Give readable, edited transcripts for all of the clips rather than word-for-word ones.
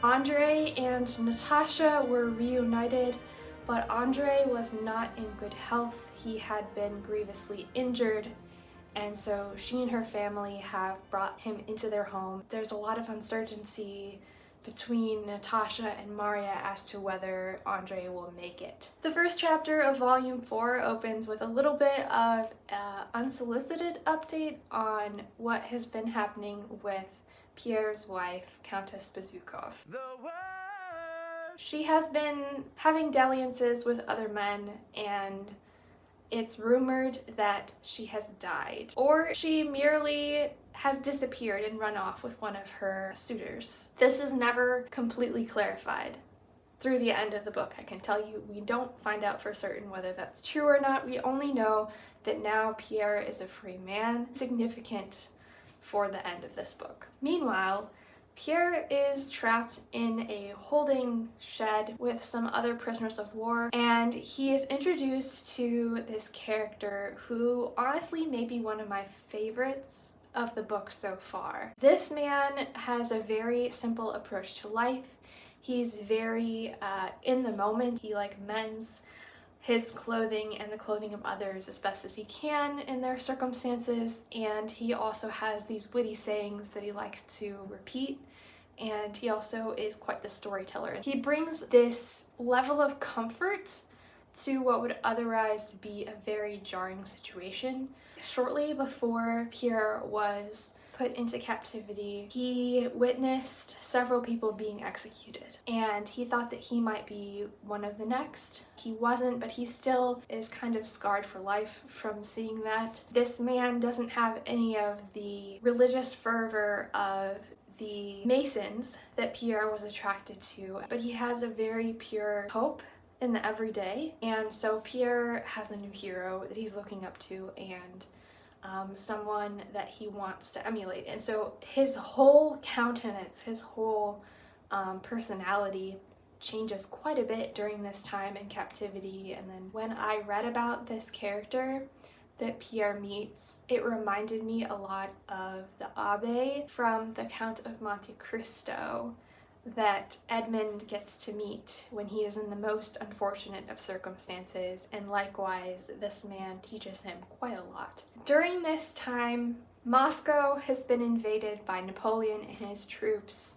Andre and Natasha were reunited, but Andre was not in good health. He had been grievously injured, and so she and her family have brought him into their home. There's a lot of uncertainty between Natasha and Maria as to whether Andre will make it. The first chapter of Volume 4 opens with a little bit of an unsolicited update on what has been happening with Pierre's wife, Countess Bezukov. She has been having dalliances with other men, and it's rumored that she has died, or she merely has disappeared and run off with one of her suitors. This is never completely clarified. Through the end of the book, I can tell you, we don't find out for certain whether that's true or not. We only know that now Pierre is a free man, significant for the end of this book. Meanwhile, Pierre is trapped in a holding shed with some other prisoners of war, and he is introduced to this character who honestly may be one of my favorites of the book so far. This man has a very simple approach to life. He's very in the moment. He mends his clothing and the clothing of others as best as he can in their circumstances, and he also has these witty sayings that he likes to repeat, and he also is quite the storyteller. He brings this level of comfort to what would otherwise be a very jarring situation. Shortly before Pierre was put into captivity, he witnessed several people being executed, and he thought that he might be one of the next. He wasn't, but he still is kind of scarred for life from seeing that. This man doesn't have any of the religious fervor of the Masons that Pierre was attracted to, but he has a very pure hope in the everyday, and so Pierre has a new hero that he's looking up to, and someone that he wants to emulate. And so his whole countenance, his whole personality changes quite a bit during this time in captivity. And then when I read about this character that Pierre meets, it reminded me a lot of the Abbé from the Count of Monte Cristo that Edmund gets to meet when he is in the most unfortunate of circumstances, and likewise this man teaches him quite a lot. During this time, Moscow has been invaded by Napoleon and his troops,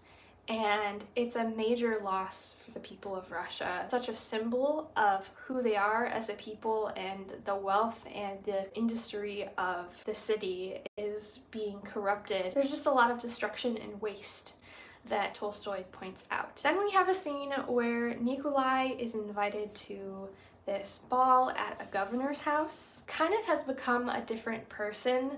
and it's a major loss for the people of Russia. Such a symbol of who they are as a people, and the wealth and the industry of the city is being corrupted. There's just a lot of destruction and waste that Tolstoy points out. Then we have a scene where Nikolai is invited to this ball at a governor's house. Kind of has become a different person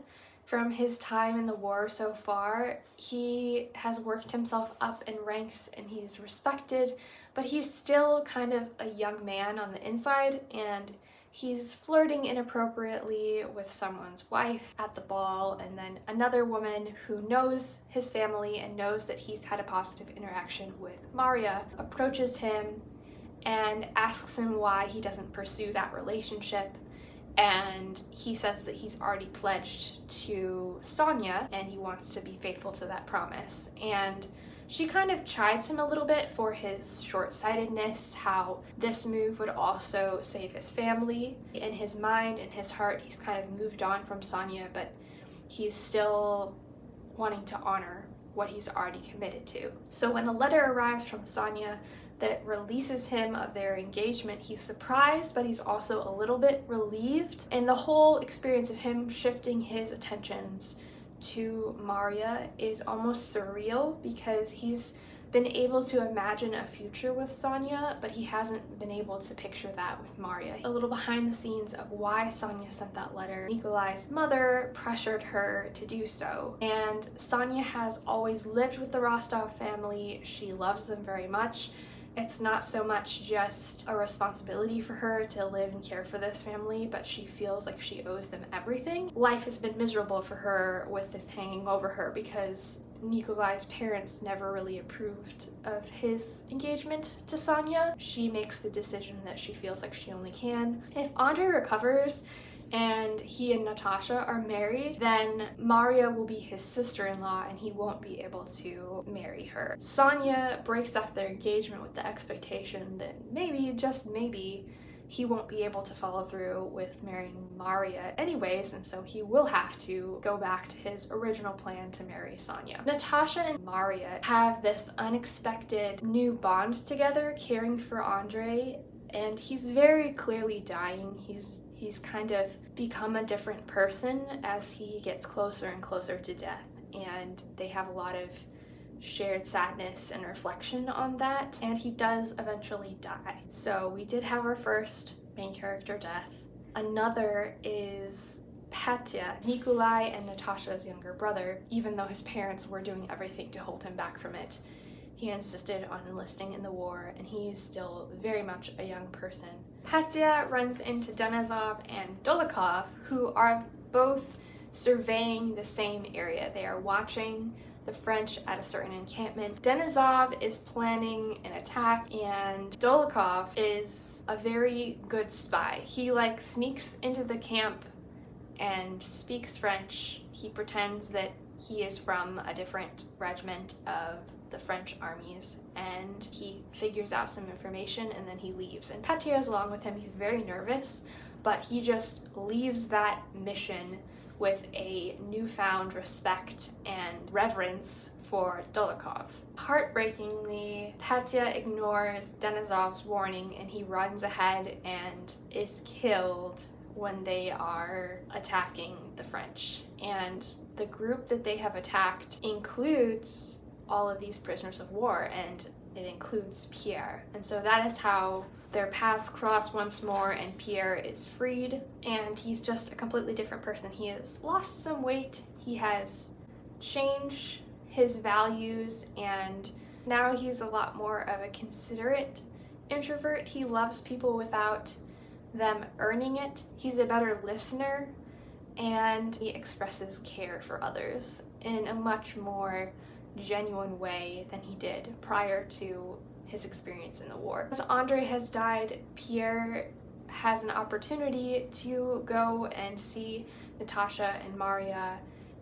from his time in the war so far. He has worked himself up in ranks and he's respected, but he's still kind of a young man on the inside, and he's flirting inappropriately with someone's wife at the ball, and then another woman who knows his family and knows that he's had a positive interaction with Maria approaches him and asks him why he doesn't pursue that relationship. And he says that he's already pledged to Sonia and he wants to be faithful to that promise. And she kind of chides him a little bit for his short-sightedness, how this move would also save his family. In his mind and his heart, he's kind of moved on from Sonia, but he's still wanting to honor what he's already committed to. So when a letter arrives from Sonia that releases him of their engagement, he's surprised, but he's also a little bit relieved. And the whole experience of him shifting his attentions to Maria is almost surreal, because he's been able to imagine a future with Sonia, but he hasn't been able to picture that with Maria. A little behind the scenes of why Sonia sent that letter. Nikolai's mother pressured her to do so, and Sonia has always lived with the Rostov family. She loves them very much. It's not so much just a responsibility for her to live and care for this family, but she feels like she owes them everything. Life has been miserable for her with this hanging over her, because Nikolai's parents never really approved of his engagement to Sonia. She makes the decision that she feels like she only can. If Andre recovers and he and Natasha are married, then Maria will be his sister-in-law and he won't be able to marry her. Sonia breaks off their engagement with the expectation that maybe, just maybe, he won't be able to follow through with marrying Maria anyways, and so he will have to go back to his original plan to marry Sonia. Natasha and Maria have this unexpected new bond together, caring for Andre, and he's very clearly dying. He's kind of become a different person as he gets closer and closer to death, and they have a lot of shared sadness and reflection on that, and he does eventually die. So we did have our first main character death. Another is Petya, Nikolai and Natasha's younger brother. Even though his parents were doing everything to hold him back from it, he insisted on enlisting in the war, and he is still very much a young person. Petya runs into Denisov and Dolokhov, who are both surveying the same area. They are watching the French at a certain encampment. Denisov is planning an attack, and Dolokhov is a very good spy. He sneaks into the camp and speaks French. He pretends that he is from a different regiment of the French armies, and he figures out some information and then he leaves. And Petya is along with him. He's very nervous, but he just leaves that mission with a newfound respect and reverence for Dolokhov. Heartbreakingly, Petya ignores Denisov's warning and he runs ahead and is killed when they are attacking the French. And the group that they have attacked includes all of these prisoners of war, and it includes Pierre. And so that is how their paths cross once more, and Pierre is freed, and he's just a completely different person. He has lost some weight, he has changed his values, and now he's a lot more of a considerate introvert. He loves people without them earning it. He's a better listener, and he expresses care for others in a much more genuine way than he did prior to his experience in the war. As Andre has died, Pierre has an opportunity to go and see Natasha and Maria,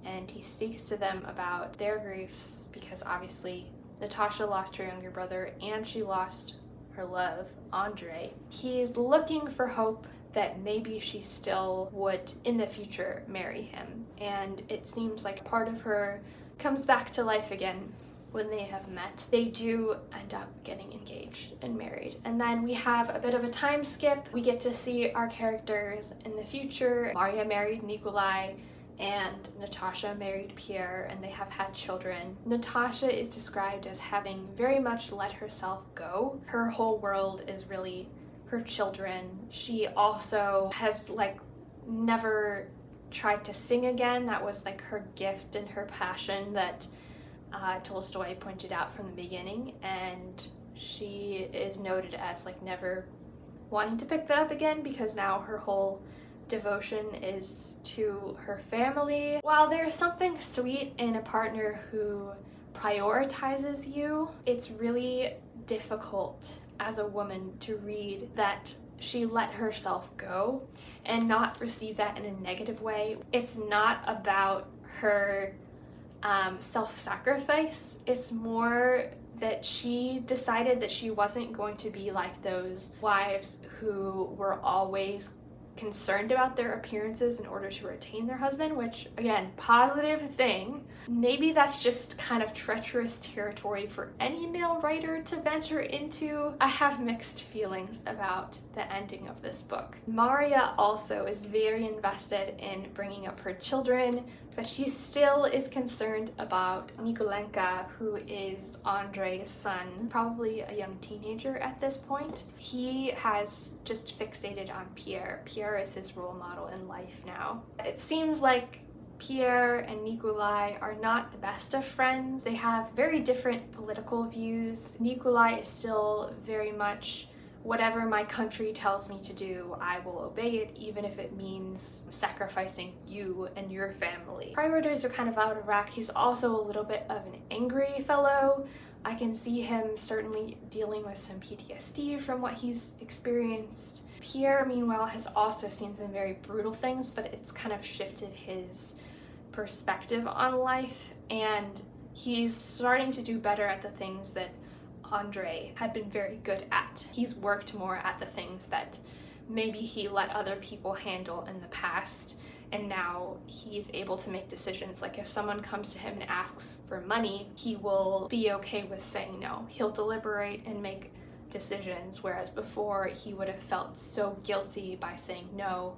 and he speaks to them about their griefs, because obviously Natasha lost her younger brother and she lost her love, Andre. He's looking for hope that maybe she still would in the future marry him, and it seems like part of her comes back to life again when they have met. They do end up getting engaged and married. And then we have a bit of a time skip. We get to see our characters in the future. Maria married Nikolai and Natasha married Pierre, and they have had children. Natasha is described as having very much let herself go. Her whole world is really her children. She also has never tried to sing again. That was her gift and her passion that Tolstoy pointed out from the beginning, and she is noted as never wanting to pick that up again, because now her whole devotion is to her family. While there's something sweet in a partner who prioritizes you, it's really difficult as a woman to read that she let herself go and not receive that in a negative way. It's not about her self-sacrifice. It's more that she decided that she wasn't going to be like those wives who were always concerned about their appearances in order to retain their husband, which, again, positive thing. Maybe that's just kind of treacherous territory for any male writer to venture into. I have mixed feelings about the ending of this book. Maria also is very invested in bringing up her children, but she still is concerned about Nikolenka, who is Andrei's son, probably a young teenager at this point. He has just fixated on Pierre. Pierre is his role model in life now. It seems like Pierre and Nikolai are not the best of friends. They have very different political views. Nikolai is still very much, whatever my country tells me to do, I will obey it, even if it means sacrificing you and your family. Priorities are kind of out of whack. He's also a little bit of an angry fellow, I can see him certainly dealing with some PTSD from what he's experienced. Pierre, meanwhile, has also seen some very brutal things, but it's kind of shifted his perspective on life, and he's starting to do better at the things that Andre had been very good at. He's worked more at the things that maybe he let other people handle in the past, and now he's able to make decisions. Like if someone comes to him and asks for money, he will be okay with saying no. He'll deliberate and make decisions, whereas before he would have felt so guilty by saying no.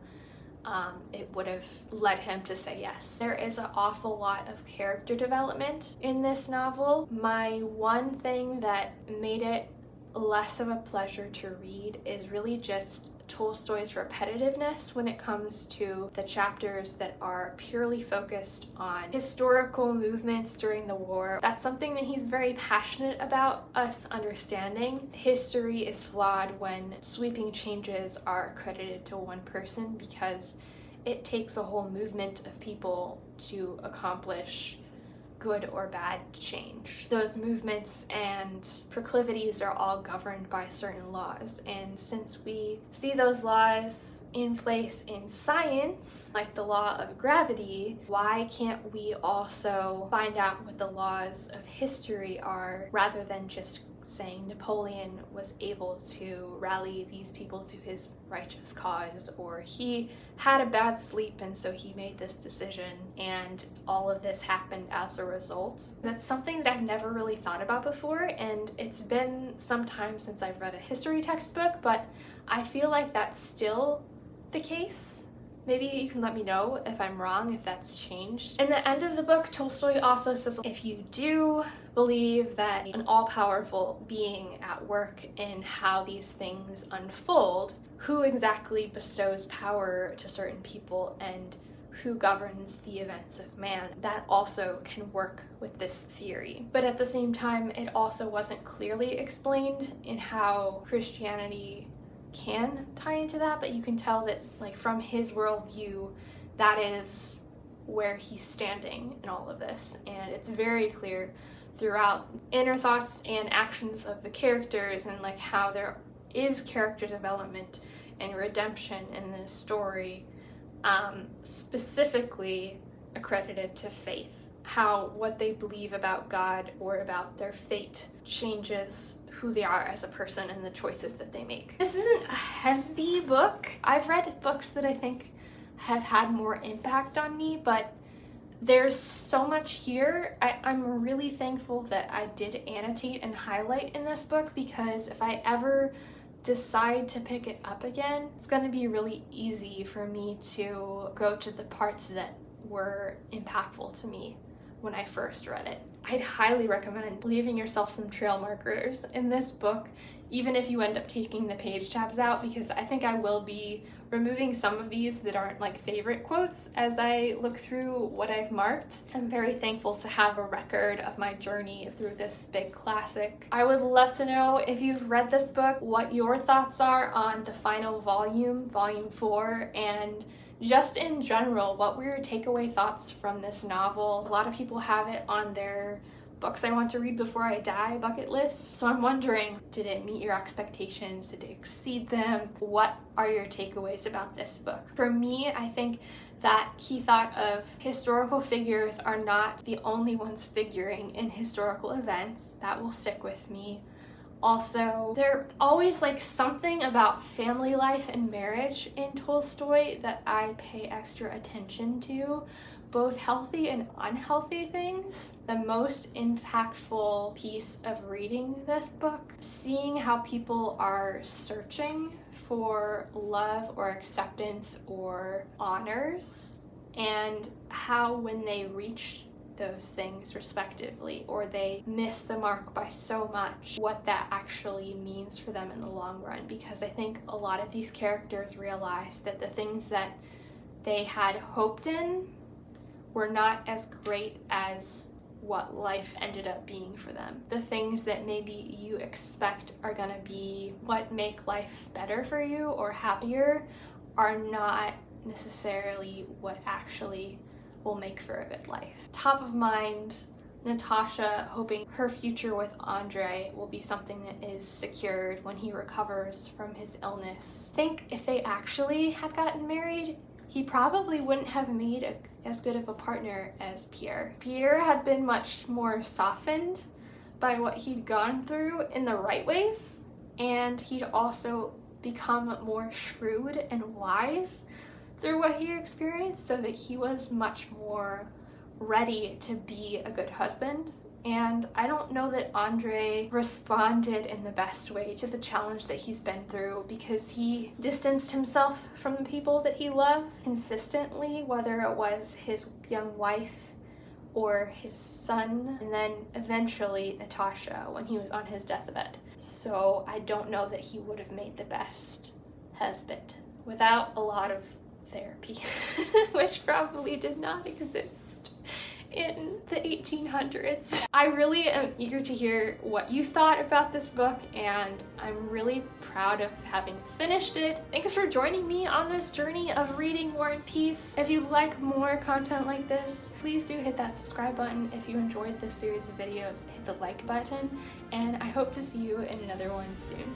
It would have led him to say yes. There is an awful lot of character development in this novel. My one thing that made it less of a pleasure to read is really just Tolstoy's repetitiveness when it comes to the chapters that are purely focused on historical movements during the war. That's something that he's very passionate about us understanding. History is flawed when sweeping changes are credited to one person, because it takes a whole movement of people to accomplish good or bad change. Those movements and proclivities are all governed by certain laws, and since we see those laws in place in science, like the law of gravity, why can't we also find out what the laws of history are, rather than just saying Napoleon was able to rally these people to his righteous cause, or he had a bad sleep and so he made this decision and all of this happened as a result. That's something that I've never really thought about before, and it's been some time since I've read a history textbook, but I feel like that's still the case. Maybe you can let me know if I'm wrong, if that's changed. In the end of the book, Tolstoy also says, if you do believe that an all-powerful being at work in how these things unfold, who exactly bestows power to certain people and who governs the events of man, that also can work with this theory. But at the same time, it also wasn't clearly explained in how Christianity can tie into that, but you can tell that, like, from his worldview, that is where he's standing in all of this, and it's very clear throughout inner thoughts and actions of the characters, and like how there is character development and redemption in this story, specifically accredited to faith. How what they believe about God or about their fate changes who they are as a person and the choices that they make. This isn't a heavy book. I've read books that I think have had more impact on me, but there's so much here. I'm really thankful that I did annotate and highlight in this book, because if I ever decide to pick it up again, it's going to be really easy for me to go to the parts that were impactful to me when I first read it. I'd highly recommend leaving yourself some trail markers in this book, even if you end up taking the page tabs out, because I think I will be removing some of these that aren't like favorite quotes as I look through what I've marked. I'm very thankful to have a record of my journey through this big classic. I would love to know, if you've read this book, what your thoughts are on the final volume, volume 4, and just in general, what were your takeaway thoughts from this novel? A lot of people have it on their books I want to read before I die bucket list. So I'm wondering, did it meet your expectations? Did it exceed them? What are your takeaways about this book? For me, I think that key thought of historical figures are not the only ones figuring in historical events. That will stick with me. Also, there's always like something about family life and marriage in Tolstoy that I pay extra attention to, both healthy and unhealthy things. The most impactful piece of reading this book, seeing how people are searching for love or acceptance or honors, and how when they reach those things respectively, or they miss the mark by so much, what that actually means for them in the long run. Because I think a lot of these characters realize that the things that they had hoped in were not as great as what life ended up being for them. The things that maybe you expect are gonna be what make life better for you or happier are not necessarily what actually will make for a good life. Top of mind, Natasha hoping her future with Andre will be something that is secured when he recovers from his illness. I think if they actually had gotten married, he probably wouldn't have made as good of a partner as Pierre. Pierre had been much more softened by what he'd gone through in the right ways, and he'd also become more shrewd and wise through what he experienced, so that he was much more ready to be a good husband. And I don't know that Andre responded in the best way to the challenge that he's been through, because he distanced himself from the people that he loved consistently, whether it was his young wife or his son, and then eventually Natasha when he was on his deathbed. So I don't know that he would have made the best husband without a lot of therapy, which probably did not exist in the 1800s. I really am eager to hear what you thought about this book, and I'm really proud of having finished it. Thanks for joining me on this journey of reading War and Peace. If you like more content like this, please do hit that subscribe button. If you enjoyed this series of videos, hit the like button, and I hope to see you in another one soon.